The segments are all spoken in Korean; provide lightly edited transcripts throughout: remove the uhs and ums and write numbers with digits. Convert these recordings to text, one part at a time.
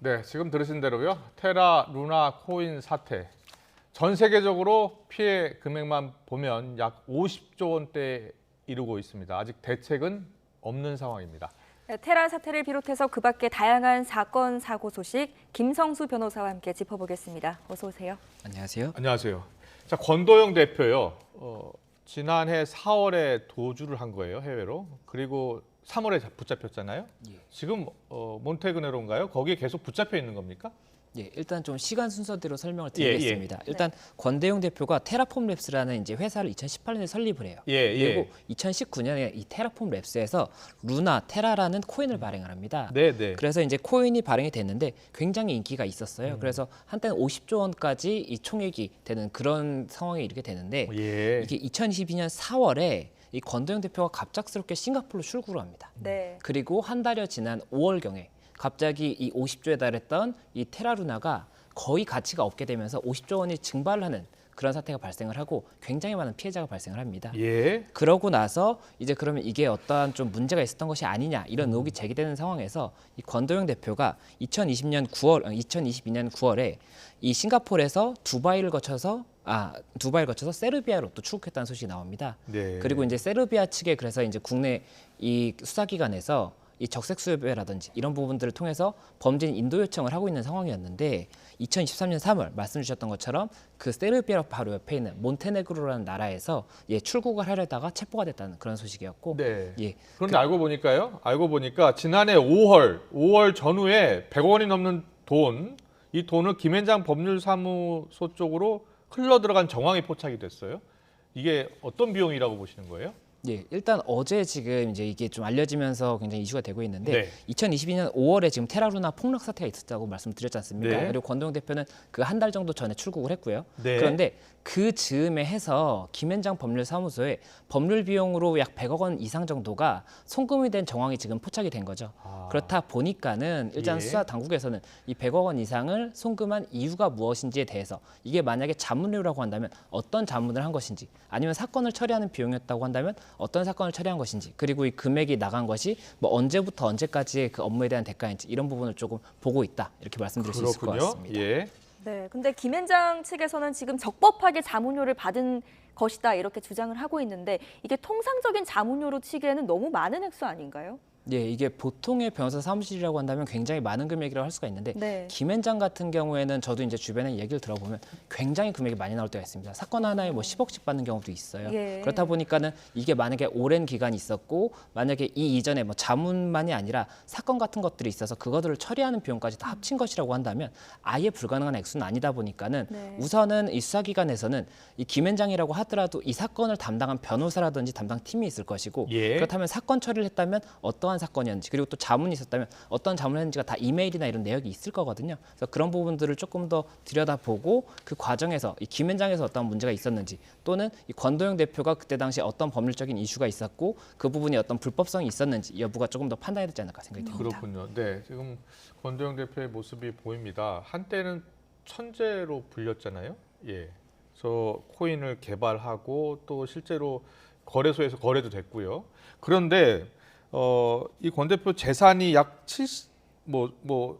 네, 지금 들으신 대로요. 테라, 루나, 코인 사태. 전 세계적으로 피해 금액만 보면 약 50조 원대에 이르고 있습니다. 아직 대책은 없는 상황입니다. 네, 테라 사태를 비롯해서 그 밖에 다양한 사건, 사고 소식 김성수 변호사와 함께 짚어보겠습니다. 어서 오세요. 안녕하세요. 안녕하세요. 자, 권도영 대표요. 지난해 4월에 도주를 한 거예요, 해외로. 그리고 3월에 붙잡혔잖아요. 예. 지금 몬테그네로인가요? 거기에 계속 붙잡혀 있는 겁니까? 예, 일단 좀 시간 순서대로 설명을 예, 드리겠습니다. 일단 권대용 대표가 테라폼 랩스라는 이제 회사를 2018년에 설립을 해요. 그리고 2019년에 이 테라폼 랩스에서 루나 테라라는 코인을 발행을 합니다. 네. 그래서 이제 코인이 발행이 됐는데 굉장히 인기가 있었어요. 그래서 한때는 50조 원까지 이 총액이 되는 그런 상황에 이르게 되는데 이게 2022년 4월에 이 권도영 대표가 갑작스럽게 싱가포르로 출국을 합니다. 네. 그리고 한 달여 지난 5월경에 갑자기 이 50조에 달했던 이 테라루나가 거의 가치가 없게 되면서 50조 원이 증발을 하는 그런 사태가 발생을 하고 굉장히 많은 피해자가 발생을 합니다. 그러고 나서 이제 그러면 이게 어떠한 좀 문제가 있었던 것이 아니냐 이런 의혹이 제기되는 상황에서 이 권도영 대표가 2022년 9월에 이 싱가포르에서 두바이를 거쳐서 세르비아로 또 출국했다는 소식이 나옵니다. 그리고 이제 세르비아 측에 그래서 이제 국내 이 수사기관에서 이 적색 수배라든지 이런 부분들을 통해서 범죄인 인도 요청을 하고 있는 상황이었는데 2023년 3월 말씀 주셨던 것처럼 그 세르비아 바로 옆에 있는 몬테네그로라는 나라에서 출국을 하려다가 체포가 됐다는 그런 소식이었고 그런데 알고 보니까 지난해 5월 전후에 100억 원이 넘는 이 돈을 김앤장 법률사무소 쪽으로 흘러 들어간 정황이 포착이 됐어요. 이게 어떤 비용이라고 보시는 거예요? 예, 일단 어제 지금 이제 이게 좀 알려지면서 굉장히 이슈가 되고 있는데 2022년 5월에 지금 테라루나 폭락 사태가 있었다고 말씀드렸지 않습니까? 그리고 권도영 대표는 그 한 달 정도 전에 출국을 했고요. 그런데 그 즈음에 해서 김앤장 법률사무소에 법률 비용으로 약 100억 원 이상 정도가 송금이 된 정황이 지금 포착이 된 거죠. 그렇다 보니까는 일단 수사 당국에서는 이 100억 원 이상을 송금한 이유가 무엇인지에 대해서 이게 만약에 자문료라고 한다면 어떤 자문을 한 것인지 아니면 사건을 처리하는 비용이었다고 한다면 어떤 사건을 처리한 것인지 그리고 이 금액이 나간 것이 뭐 언제부터 언제까지의 그 업무에 대한 대가인지 이런 부분을 조금 보고 있다 이렇게 말씀드릴 수 있을 것 같습니다. 네, 근데 김앤장 측에서는 지금 적법하게 자문료를 받은 것이다 이렇게 주장을 하고 있는데 이게 통상적인 자문료로 치기에는 너무 많은 액수 아닌가요? 예, 이게 보통의 변호사 사무실이라고 한다면 굉장히 많은 금액이라고 할 수가 있는데 김앤장 같은 경우에는 저도 이제 주변에 얘기를 들어보면 굉장히 금액이 많이 나올 때가 있습니다. 사건 하나에 뭐 10억씩 받는 경우도 있어요. 그렇다 보니까는 이게 만약에 오랜 기간이 있었고 만약에 이 이전에 뭐 자문만이 아니라 사건 같은 것들이 있어서 그것들을 처리하는 비용까지 다 합친 것이라고 한다면 아예 불가능한 액수는 아니다 보니까는 우선은 이 수사기관에서는 이 김앤장이라고 하더라도 이 사건을 담당한 변호사라든지 담당 팀이 있을 것이고 그렇다면 사건 처리를 했다면 어떠한 사건이었는지 그리고 또 자문이 있었다면 어떤 자문을 했는지가 다 이메일이나 이런 내역이 있을 거거든요. 그래서 그런 부분들을 조금 더 들여다보고 그 과정에서 이 김앤장에서 어떤 문제가 있었는지 또는 이 권도영 대표가 그때 당시 어떤 법률적인 이슈가 있었고 그 부분이 어떤 불법성이 있었는지 여부가 조금 더 판단이 되지 않을까 생각이 듭니다. 그렇군요. 네, 지금 권도영 대표의 모습이 보입니다. 한때는 천재로 불렸잖아요. 그래서 코인을 개발하고 또 실제로 거래소에서 거래도 됐고요. 그런데 이 권 대표 재산이 약 1조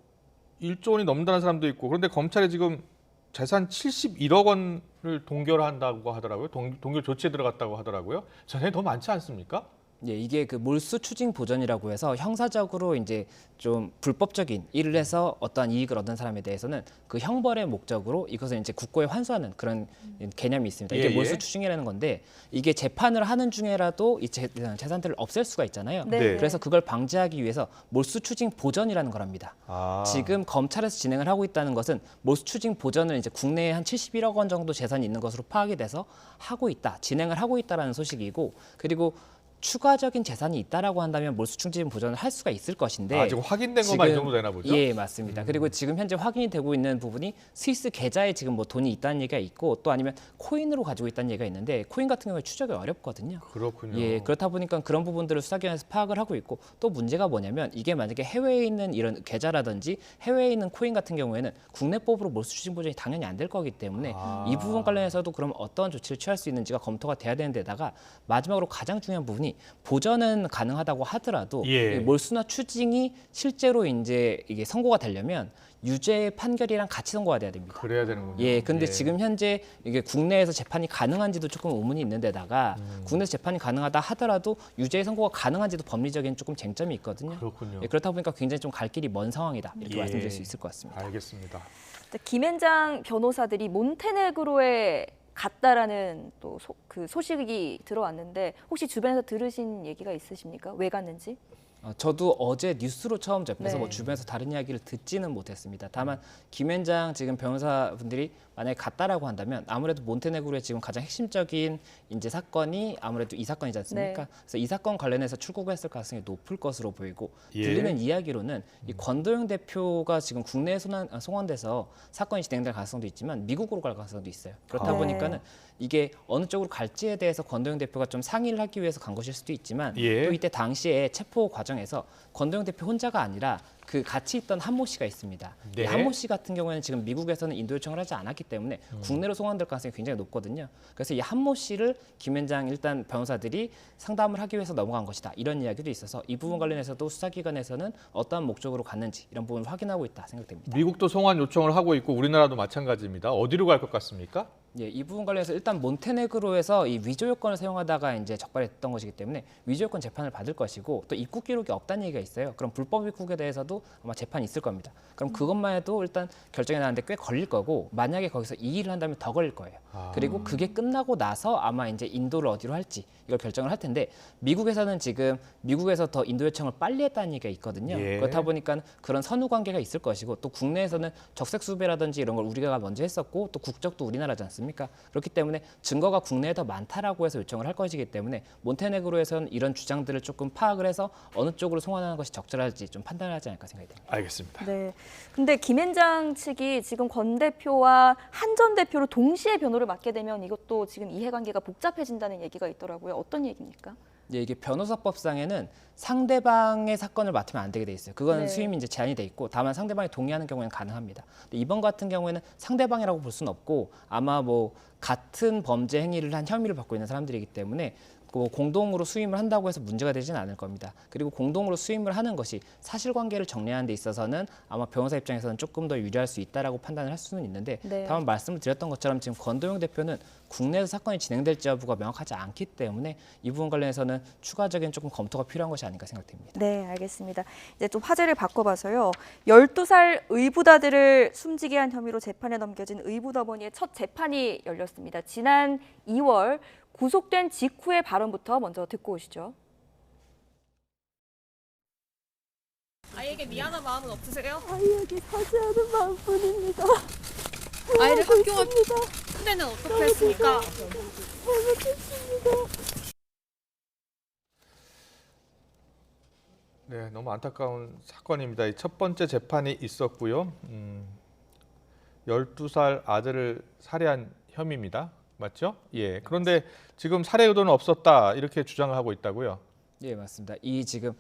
원이 넘는다는 사람도 있고 그런데 검찰이 지금 재산 71억 원을 동결한다고 하더라고요. 동결 조치에 들어갔다고 하더라고요. 재산이 더 많지 않습니까? 예, 이게 그 몰수 추징 보전이라고 해서 형사적으로 이제 좀 불법적인 일을 해서 어떠한 이익을 얻은 사람에 대해서는 그 형벌의 목적으로 이것을 이제 국고에 환수하는 그런 개념이 있습니다. 이게 몰수 추징이라는 건데 이게 재판을 하는 중에라도 이 재산들을 없앨 수가 있잖아요. 그래서 그걸 방지하기 위해서 몰수 추징 보전이라는 거랍니다. 지금 검찰에서 진행을 하고 있다는 것은 몰수 추징 보전을 이제 국내에 한 71억 원 정도 재산이 있는 것으로 파악이 돼서 진행을 하고 있다라는 소식이고 그리고 추가적인 재산이 있다라고 한다면 몰수 추징 보전을 할 수가 있을 것인데 지금 확인된 것만 이 정도 되나 보죠? 예, 맞습니다. 그리고 지금 현재 확인이 되고 있는 부분이 스위스 계좌에 지금 뭐 돈이 있다는 얘기가 있고 또 아니면 코인으로 가지고 있다는 얘기가 있는데 코인 같은 경우에 추적이 어렵거든요. 그렇군요. 예, 그렇다 보니까 그런 부분들을 수사기관에서 파악을 하고 있고 또 문제가 뭐냐면 이게 만약에 해외에 있는 이런 계좌라든지 해외에 있는 코인 같은 경우에는 국내법으로 몰수 추징 보전이 당연히 안 될 거기 때문에 이 부분 관련해서도 그럼 어떤 조치를 취할 수 있는지가 검토가 돼야 되는 데다가 마지막으로 가장 중요한 부분이 부분이 보전은 가능하다고 하더라도 예. 이 몰수나 추징이 실제로 이제 이게 선고가 되려면 유죄 판결이랑 같이 선고가 돼야 됩니다. 그래야 되는군요. 예, 근데 지금 현재 이게 국내에서 재판이 가능한지도 조금 의문이 있는 데다가 국내에서 재판이 가능하다 하더라도 유죄 선고가 가능한지도 법리적인 조금 쟁점이 있거든요. 그렇군요. 예, 그렇다 보니까 굉장히 좀 갈 길이 먼 상황이다 이렇게 예. 말씀드릴 수 있을 것 같습니다. 알겠습니다. 김앤장 변호사들이 몬테네그로에 갔다라는 또 그 소식이 들어왔는데 혹시 주변에서 들으신 얘기가 있으십니까? 왜 갔는지? 저도 어제 뉴스로 처음 접해서 네. 뭐 주변에서 다른 이야기를 듣지는 못했습니다. 다만 김앤장 지금 변호사분들이 만약에 갔다라고 한다면 아무래도 몬테네그로의 지금 가장 핵심적인 이제 사건이 아무래도 이 사건이지 않습니까? 네. 그래서 이 사건 관련해서 출국했을 가능성이 높을 것으로 보이고 예. 들리는 이야기로는 이 권도영 대표가 지금 국내에 송환돼서 사건이 진행될 가능성도 있지만 미국으로 갈 가능성도 있어요. 그렇다 아. 보니까는 이게 어느 쪽으로 갈지에 대해서 권도영 대표가 좀 상의를 하기 위해서 간 것일 수도 있지만 예. 또 이때 당시에 체포 과정에서 권도영 대표 혼자가 아니라 그 같이 있던 한모 씨가 있습니다. 네. 이 한모 씨 같은 경우에는 지금 미국에서는 인도 요청을 하지 않았기 때문에 국내로 송환될 가능성이 굉장히 높거든요. 그래서 이 한모 씨를 김앤장 일단 변호사들이 상담을 하기 위해서 넘어간 것이다. 이런 이야기도 있어서 이 부분 관련해서도 수사기관에서는 어떠한 목적으로 갔는지 이런 부분을 확인하고 있다 생각됩니다. 미국도 송환 요청을 하고 있고 우리나라도 마찬가지입니다. 어디로 갈 것 같습니까? 예, 이 부분 관련해서 일단 몬테네그로에서 이 위조 요건을 사용하다가 이제 적발했던 것이기 때문에 위조 요건 재판을 받을 것이고 또 입국 기록이 없다는 얘기가 있어요. 그럼 불법 입국에 대해서도 아마 재판이 있을 겁니다. 그럼 그것만 해도 일단 결정이 나는데 꽤 걸릴 거고 만약에 거기서 2일을 한다면 더 걸릴 거예요. 그리고 그게 끝나고 나서 아마 이제 인도를 어디로 할지 이걸 결정을 할 텐데 미국에서는 지금 미국에서 더 인도 요청을 빨리 했다는 얘기가 있거든요. 예. 그렇다 보니까 그런 선후 관계가 있을 것이고 또 국내에서는 적색 수배라든지 이런 걸 우리가 먼저 했었고 또 국적도 우리나라지 않습니까? 그렇기 때문에 증거가 국내에 더 많다라고 해서 요청을 할 것이기 때문에 몬테네그로에서는 이런 주장들을 조금 파악을 해서 어느 쪽으로 송환하는 것이 적절할지 좀 판단을 하지 않을까 생각이 됩니다. 알겠습니다. 네. 근데 김앤장 측이 지금 권 대표와 한 전 대표로 동시에 변호를 맡게 되면 이것도 지금 이해관계가 복잡해진다는 얘기가 있더라고요. 어떤 얘기입니까? 예, 이게 변호사법상에는 상대방의 사건을 맡으면 안 되게 돼 있어요. 그거는 네. 수임이 이제 제한이 돼 있고 다만 상대방이 동의하는 경우에는 가능합니다. 근데 이번 같은 경우에는 상대방이라고 볼 수는 없고 아마 뭐 같은 범죄 행위를 한 혐의를 받고 있는 사람들이기 때문에 공동으로 수임을 한다고 해서 문제가 되지는 않을 겁니다. 그리고 공동으로 수임을 하는 것이 사실관계를 정리하는 데 있어서는 아마 변호사 입장에서는 조금 더 유리할 수 있다라고 판단을 할 수는 있는데 네. 다만 말씀을 드렸던 것처럼 지금 권도영 대표는 국내에서 사건이 진행될지 여부가 명확하지 않기 때문에 이 부분 관련해서는 추가적인 조금 검토가 필요한 것이 아닌가 생각됩니다. 네, 알겠습니다. 이제 좀 화제를 바꿔봐서요. 12살 의붓아들을 숨지게 한 혐의로 재판에 넘겨진 의붓어머니의 첫 재판이 열렸습니다. 지난 2월 구속된 직후의 발언부터 먼저 듣고 오시죠. 아이에게 미안한 마음은 없으세요? 아이에게 사죄하는 마음뿐입니다. 아이를 학교와 그때는 어떻게 했습니까? 네, 너무 안타까운 사건입니다. 이 첫 번째 재판이 있었고요. 12살 아들을 살해한 혐의입니다. 맞죠? 예. 그런데 지금 살해 의도는 없었다 이렇게 주장을 하고 있다고요? 예, 맞습니다. 이 지금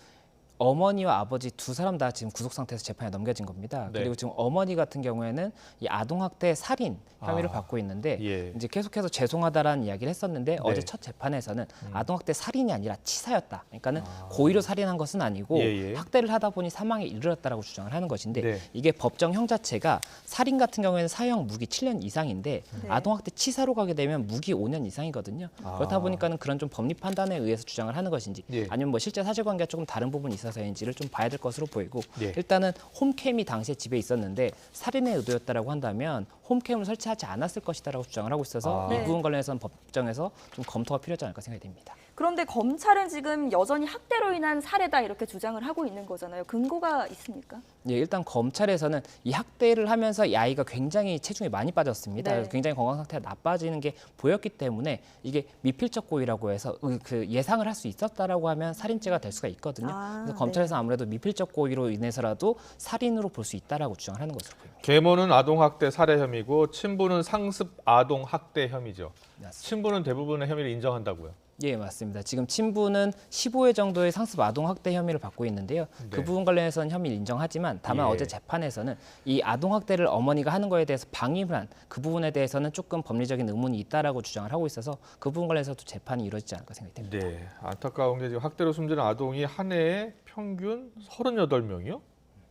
어머니와 아버지 두 사람 다 지금 구속 상태에서 재판에 넘겨진 겁니다. 네. 그리고 지금 어머니 같은 경우에는 이 아동학대 살인 혐의를 받고 있는데 예. 이제 계속해서 죄송하다라는 이야기를 했었는데 어제 첫 재판에서는 아동학대 살인이 아니라 치사였다. 그러니까는 고의로 살인한 것은 아니고 예. 학대를 하다 보니 사망에 이르렀다라고 주장을 하는 것인데 네. 이게 법정형 자체가 살인 같은 경우에는 사형 무기 7년 이상인데 네. 아동학대 치사로 가게 되면 무기 5년 이상이거든요. 그렇다 보니까는 그런 좀 법리 판단에 의해서 주장을 하는 것인지 예. 아니면 뭐 실제 사실관계가 조금 다른 부분이 있어서인지를 좀 봐야 될 것으로 보이고 예. 일단은 홈캠이 당시에 집에 있었는데 살인의 의도였다라고 한다면 홈캠을 설치하지 않았을 것이다라고 주장을 하고 있어서 아. 이 네. 부분 관련해서는 법정에서 좀 검토가 필요하지 않을까 생각이 됩니다. 그런데 검찰은 지금 여전히 학대로 인한 살해다 이렇게 주장을 하고 있는 거잖아요. 근거가 있습니까? 예, 일단 검찰에서는 이 학대를 하면서 이 아이가 굉장히 체중이 많이 빠졌습니다. 네. 그래서 굉장히 건강 상태가 나빠지는 게 보였기 때문에 이게 미필적 고의라고 해서 그 예상을 할 수 있었다라고 하면 살인죄가 될 수가 있거든요. 그래서 검찰에서 아무래도 미필적 고의로 인해서라도 살인으로 볼 수 있다라고 주장을 하는 것으로 보입니다. 계모는 아동학대 살해 혐의고 친부는 상습 아동학대 혐의죠. 맞습니다. 친부는 대부분의 혐의를 인정한다고요? 예, 맞습니다. 지금 친부는 15회 정도의 상습 아동 학대 혐의를 받고 있는데요. 네. 그 부분 관련해서는 혐의를 인정하지만 다만 예. 어제 재판에서는 이 아동 학대를 어머니가 하는 거에 대해서 방임을 한 그 부분에 대해서는 조금 법리적인 의문이 있다라고 주장을 하고 있어서 그 부분 관련해서도 재판이 이루어지지 않을까 생각이 됩니다. 네, 안타까운 게 지금 학대로 숨지는 아동이 한 해에 평균 38명이요?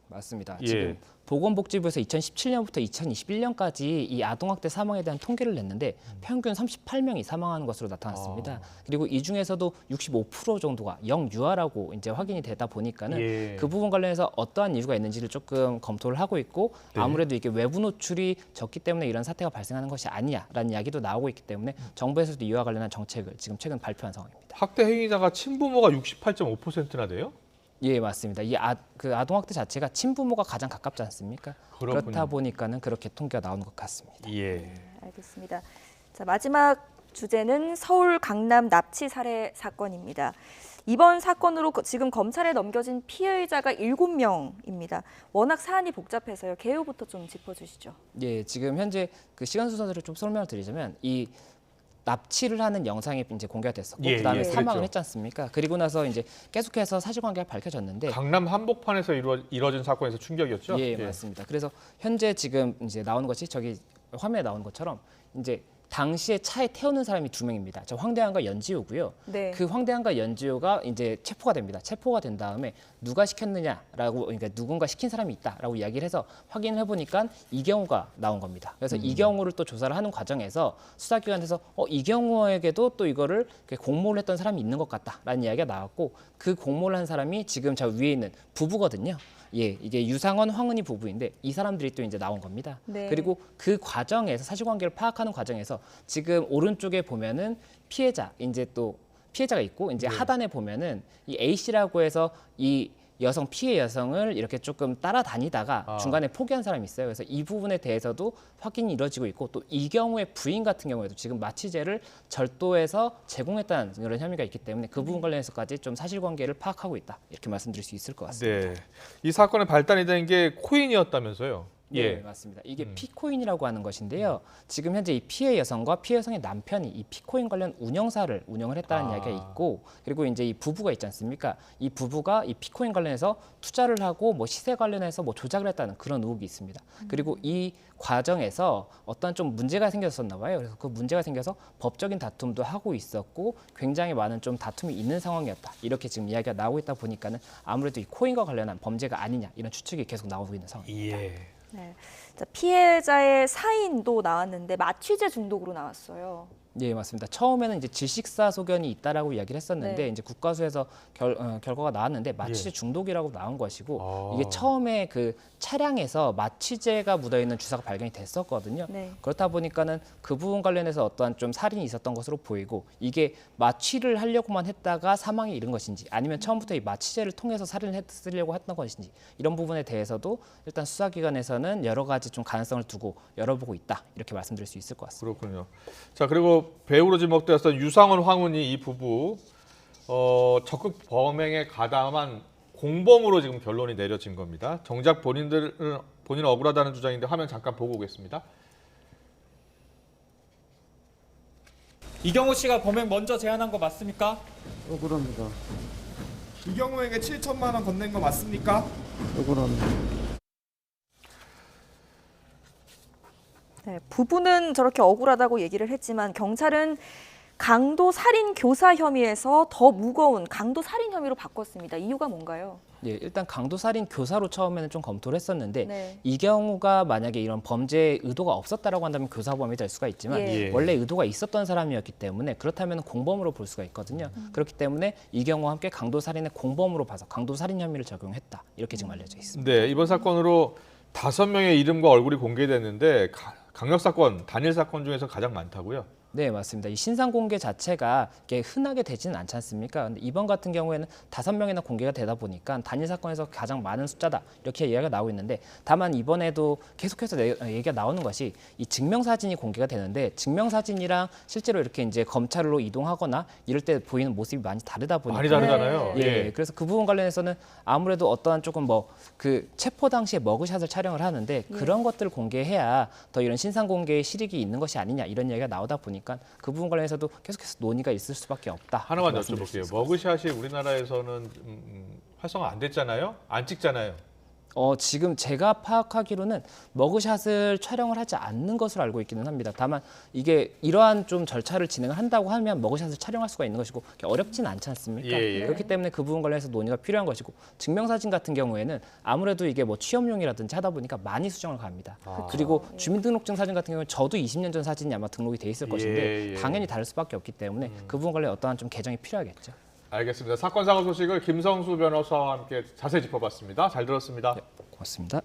맞습니다. 예. 지금 보건복지부에서 2017년부터 2021년까지 이 아동학대 사망에 대한 통계를 냈는데 평균 38명이 사망하는 것으로 나타났습니다. 그리고 이 중에서도 65% 정도가 영유아라고 이제 확인이 되다 보니까는 예. 그 부분 관련해서 어떠한 이유가 있는지를 조금 검토를 하고 있고 네. 아무래도 이게 외부 노출이 적기 때문에 이런 사태가 발생하는 것이 아니냐라는 이야기도 나오고 있기 때문에 정부에서도 이와 관련한 정책을 지금 최근 발표한 상황입니다. 학대 행위자가 친부모가 68.5%나 돼요? 예, 맞습니다. 이 그 아동학대 자체가 친부모가 가장 가깝지 않습니까? 그렇군요. 그렇다 보니까는 그렇게 통계가 나오는 것 같습니다. 예. 네, 알겠습니다. 자, 마지막 주제는 서울 강남 납치 살해 사건입니다. 이번 사건으로 지금 검찰에 넘겨진 피해자가 7명입니다. 워낙 사안이 복잡해서요. 개요부터 좀 짚어주시죠. 예, 지금 현재 그 시간 순서대로 좀 설명을 드리자면 이 납치를 하는 영상이 이제 공개가 됐었고 예, 그다음에 예, 사망을 그랬죠. 했지 않습니까? 그리고 나서 이제 계속해서 사실관계가 밝혀졌는데 강남 한복판에서 이뤄진 사건에서 충격이었죠? 예, 맞습니다. 그래서 현재 지금 이제 나오는 것이 저기 화면에 나오는 것처럼 이제 당시에 차에 태우는 사람이 2명입니다. 저 황대한과 연지호고요. 네. 그 황대한과 연지호가 이제 체포가 됩니다. 체포가 된 다음에 누가 시켰느냐라고 그러니까 누군가 시킨 사람이 있다라고 이야기를 해서 확인을 해보니까 이경우가 나온 겁니다. 그래서 이경우를 또 조사를 하는 과정에서 수사기관에서 이경우에게도 또 이거를 공모를 했던 사람이 있는 것 같다라는 이야기가 나왔고 그 공모를 한 사람이 지금 저 위에 있는 부부거든요. 예, 이게 유상원, 황은희 부부인데 이 사람들이 또 이제 나온 겁니다. 네. 그리고 그 과정에서 사실관계를 파악하는 과정에서 지금 오른쪽에 보면은 피해자 이제 또 피해자가 있고 이제 하단에 보면은 이 A 씨라고 해서 이 여성 피해 여성을 이렇게 조금 따라다니다가 중간에 포기한 사람이 있어요. 그래서 이 부분에 대해서도 확인이 이루어지고 있고 또 이 경우의 부인 같은 경우에도 지금 마취제를 절도해서 제공했다는 그런 혐의가 있기 때문에 그 부분 관련해서까지 좀 사실관계를 파악하고 있다 이렇게 말씀드릴 수 있을 것 같습니다. 네. 이 사건의 발단이 된 게 코인이었다면서요? 예, 맞습니다. 이게 피코인이라고 하는 것인데요. 지금 현재 이 피해 여성과 피해 여성의 남편이 이 피코인 관련 운영사를 운영을 했다는 이야기가 있고, 그리고 이제 이 부부가 있지 않습니까? 이 부부가 이 피코인 관련해서 투자를 하고 뭐 시세 관련해서 뭐 조작을 했다는 그런 의혹이 있습니다. 그리고 이 과정에서 어떤 좀 문제가 생겼었나 봐요. 그래서 그 문제가 생겨서 법적인 다툼도 하고 있었고 굉장히 많은 좀 다툼이 있는 상황이었다. 이렇게 지금 이야기가 나오고 있다 보니까는 아무래도 이 코인과 관련한 범죄가 아니냐 이런 추측이 계속 나오고 있는 상황입니다. 예. 네. 자, 피해자의 사인도 나왔는데 마취제 중독으로 나왔어요. 예, 맞습니다. 처음에는 이제 질식사 소견이 있다라고 이야기를 했었는데 네. 이제 국가수에서 결과가 나왔는데 마취제 중독이라고 나온 것이고 아. 이게 처음에 그 차량에서 마취제가 묻어 있는 주사가 발견이 됐었거든요. 네. 그렇다 보니까는 그 부분 관련해서 어떠한 좀 살인이 있었던 것으로 보이고 이게 마취를 하려고만 했다가 사망에 이른 것인지 아니면 처음부터 이 마취제를 통해서 살인을 했으려고 했던 것인지 이런 부분에 대해서도 일단 수사기관에서는 여러 가지 좀 가능성을 두고 열어보고 있다 이렇게 말씀드릴 수 있을 것 같습니다. 그렇군요. 자, 그리고 배우로 지목되었던 유상원, 황은희 이 부부 적극 범행에 가담한 공범으로 지금 결론이 내려진 겁니다. 정작 본인은 억울하다는 주장인데 화면 잠깐 보고 오겠습니다. 이경우 씨가 범행 먼저 제안한 거 맞습니까? 억울합니다. 이경우에게 7천만 원 건넨 거 맞습니까? 억울합니다. 네, 부부는 저렇게 억울하다고 얘기를 했지만 경찰은 강도 살인 교사 혐의에서 더 무거운 강도 살인 혐의로 바꿨습니다. 이유가 뭔가요? 예, 일단 강도 살인 교사로 처음에는 좀 검토를 했었는데 네. 이 경우가 만약에 이런 범죄의 의도가 없었다라고 한다면 교사범이 될 수가 있지만 예. 원래 의도가 있었던 사람이었기 때문에 그렇다면 공범으로 볼 수가 있거든요. 그렇기 때문에 이 경우와 함께 강도 살인의 공범으로 봐서 강도 살인 혐의를 적용했다. 이렇게 지금 알려져 있습니다. 네, 이번 사건으로 5명의 이름과 얼굴이 공개됐는데 강력 사건, 단일 사건 중에서 가장 많다고요? 네, 맞습니다. 이 신상 공개 자체가 이게 흔하게 되지는 않지 않습니까? 근데 이번 같은 경우에는 5명이나 공개가 되다 보니까 단일 사건에서 가장 많은 숫자다 이렇게 이야기가 나오고 있는데 다만 이번에도 계속해서 얘기가 나오는 것이 이 증명사진이 공개가 되는데 증명사진이랑 실제로 이렇게 이제 검찰로 이동하거나 이럴 때 보이는 모습이 많이 다르다 보니까 많이 다르잖아요. 예, 그래서 그 부분 관련해서는 아무래도 어떠한 조금 뭐 그 체포 당시에 머그샷을 촬영을 하는데 그런 것들을 공개해야 더 이런 신상 공개의 실익이 있는 것이 아니냐 이런 이야기가 나오다 보니까 보니까 그 부분 관련해서도 계속해서 논의가 있을 수밖에 없다. 하나만 말씀드릴 수 여쭤볼게요. 있을 것 머그샷이 우리나라에서는 활성화 안 됐잖아요. 안 찍잖아요. 지금 제가 파악하기로는 머그샷을 촬영을 하지 않는 것으로 알고 있기는 합니다. 다만 이게 이러한 좀 절차를 진행을 한다고 하면 머그샷을 촬영할 수가 있는 것이고 어렵지는 않지 않습니까? 예, 예. 그렇기 때문에 그 부분 관련해서 논의가 필요한 것이고 증명사진 같은 경우에는 아무래도 이게 뭐 취업용이라든지 하다 보니까 많이 수정을 갑니다. 그리고 주민등록증 사진 같은 경우는 저도 20년 전 사진이 아마 등록이 돼 있을 것인데 예. 당연히 다를 수밖에 없기 때문에 그 부분 관련해 어떠한 좀 개정이 필요하겠죠. 알겠습니다. 사건 사고 소식을 김성수 변호사와 함께 자세히 짚어봤습니다. 잘 들었습니다. 고맙습니다.